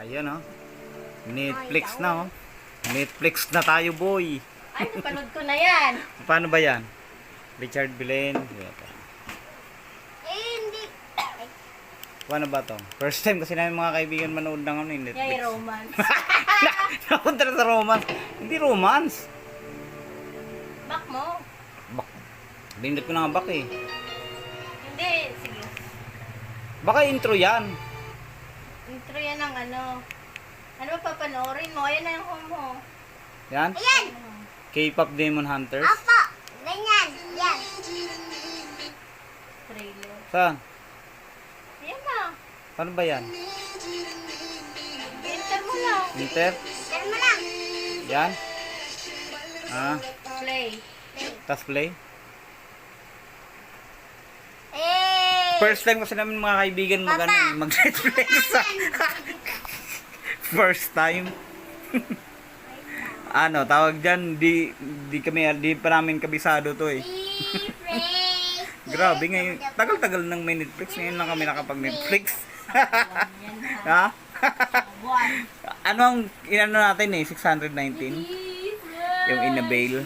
Ayan oh. Netflix na oh. Netflix na tayo boy. Ay, napanood ko na yan. Paano ba yan? Richard Belen. Hindi. Paano ba to? First time kasi namin mga kaibigan manood ng ano, Netflix. Yay, romance. Napunta na sa romance. Hindi romance. Back mo. Bak. Bindot ko na nga back eh. Hindi, sige. Baka intro yan. Intro yan ng ano. Ano ba papanoorin mo? Ayan na yung home mo. Yan? Ayan! K-pop Demon Hunters. Apo! Ganyan! Yan! Trailer. Saan? Ayan na. Paano ba yan? Enter mo lang. Enter? Enter mo lang. Yan? Ah, Play. tas play. Eh! First time kasi namin mga kaibigan mag-Netflix. First time. Ano, tawag dyan, di pa namin kabisado to eh. Grabe ngayon, tagal-tagal ng may Netflix, ngayon lang kami nakapag-Netflix. Ha? Ano ang inano natin eh, 619? Yung in-avail.